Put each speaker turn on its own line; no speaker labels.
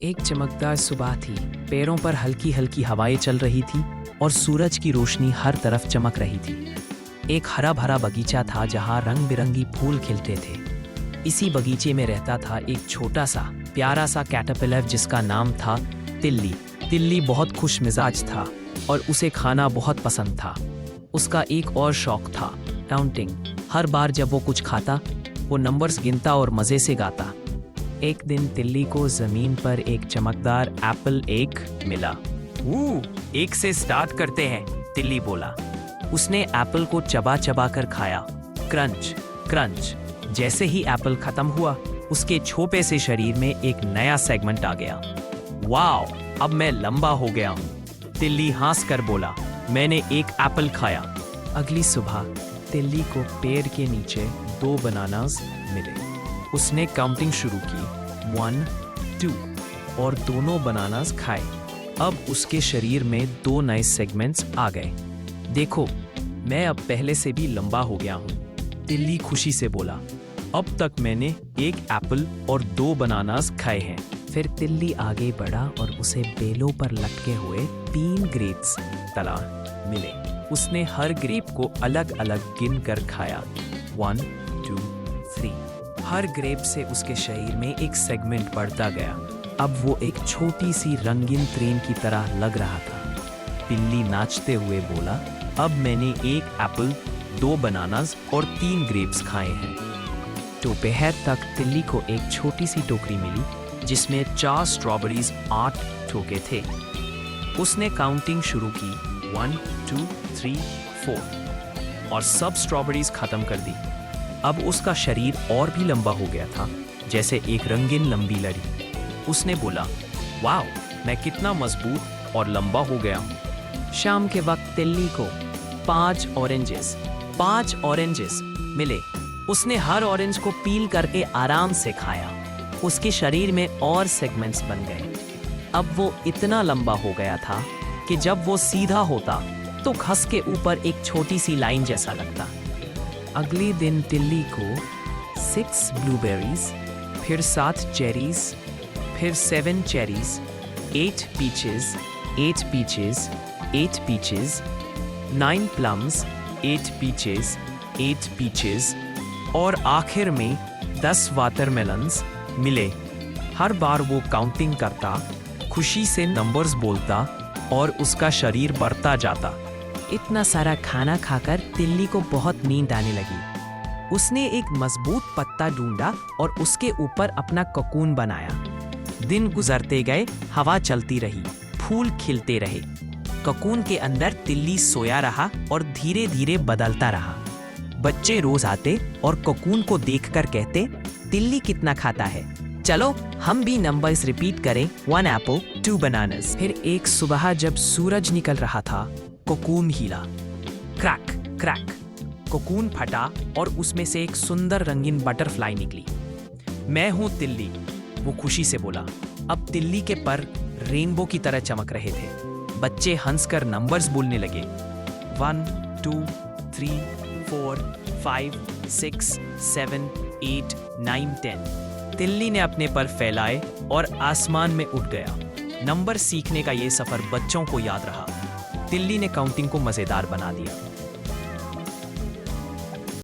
एक चमकदार सुबह थी। पैरों पर हल्की हल्की हवाएं चल रही थी और सूरज की रोशनी हर तरफ चमक रही थी। एक हरा भरा बगीचा था जहां रंग बिरंगी फूल खिलते थे। इसी बगीचे में रहता था एक छोटा सा प्यारा सा कैटरपिलर जिसका नाम था तिल्ली। तिल्ली बहुत खुश मिजाज था और उसे खाना बहुत पसंद था। उसका एक और शौक था काउंटिंग। हर बार जब वो कुछ खाता वो नंबर्स गिनता और मज़े से गाता। एक दिन तिल्ली को जमीन पर एक चमकदार एप्पल एग मिला। एक से स्टार्ट करते हैं, तिल्ली बोला। उसने एप्पल को चबा चबा कर खाया। Crunch crunch. जैसे ही एप्पल खत्म हुआ उसके छोटे से शरीर में एक नया सेगमेंट आ गया। वाओ, अब मैं लंबा हो गया हूँ, तिल्ली हंस कर बोला। मैंने एक एप्पल खाया। अगली सुबह तिल्ली को पेड़ के नीचे 2 बनानास मिले। उसने काउंटिंग शुरू की 1, 2 और दोनों बनानास खाए। अब उसके शरीर में 2 नए सेगमेंट्स आ गए। देखो, मैं अब पहले से भी लंबा हो गया हूँ, तिल्ली खुशी से बोला। अब तक मैंने एक एप्पल और 2 बनानास खाए हैं। फिर तिल्ली आगे बढ़ा और उसे बेलों पर लटके हुए 3 ग्रेप्स तला मिले। उसने हर ग्रेप को अलग अलग गिन कर खाया 1, 2, 3। हर ग्रेप से उसके शरीर में एक सेगमेंट बढ़ता गया। अब वो एक छोटी सी रंगीन ट्रेन की तरह लग रहा था। तिल्ली नाचते हुए बोला, अब मैंने एक एप्पल, 2 बनानास और 3 ग्रेप्स खाए हैं। दोपहर तक तिल्ली को एक छोटी सी टोकरी मिली जिसमें 4 स्ट्रॉबेरीज 8 ठोके थे। उसने काउंटिंग शुरू की 1, 2, 3, 4 और सब स्ट्रॉबेरीज खत्म कर दी। अब उसका शरीर और भी लंबा हो गया था, जैसे एक रंगीन लंबी लड़ी। उसने बोला, वाह, मैं कितना मजबूत और लंबा हो गया हूँ। शाम के वक्त तिल्ली को 5 ऑरेंजेस मिले। उसने हर ऑरेंज को पील करके आराम से खाया। उसके शरीर में और सेगमेंट्स बन गए। अब वो इतना लंबा हो गया था कि जब वो सीधा होता तो घास के ऊपर एक छोटी सी लाइन जैसा लगता। अगले दिन तिल्ली को 6 ब्लूबेरीज, फिर 7 चेरीज, फिर 7 cherries, 8 peaches, 8 peaches, 8 peaches, 9 plums, 8 peaches, 8 peaches और आखिर में 10 वाटरमेलन्स मिले। हर बार वो काउंटिंग करता, खुशी से नंबर्स बोलता और उसका शरीर बढ़ता जाता। इतना सारा खाना खाकर तिल्ली को बहुत नींद आने लगी। उसने एक मजबूत पत्ता ढूंढा और उसके ऊपर अपना कोकून बनाया। दिन गुजरते गए, हवा चलती रही, फूल खिलते रहे। कोकून के अंदर तिल्ली सोया रहा और धीरे धीरे बदलता रहा। बच्चे रोज आते और कोकून को देखकर कहते, तिल्ली कितना खाता है, चलो हम भी नंबर्स रिपीट करें, 1 एप्पल, 2 बनानास। फिर एक सुबह जब सूरज निकल रहा था, कोकून हिला। क्रैक क्रैक, कोकून फटा और उसमें से एक सुंदर रंगीन बटरफ्लाई निकली। मैं हूं तिल्ली, वो खुशी से बोला। अब तिल्ली के पर रेनबो की तरह चमक रहे थे। बच्चे हंसकर नंबर्स बोलने लगे, 1, 2, 3, 4, 5, 6, 7, 8, 9, 10। तिल्ली ने अपने पर फैलाए और आसमान में उड़ गया। नंबर सीखने का ये सफर बच्चों को याद रहा। तिल्ली ने काउंटिंग को मजेदार बना दिया।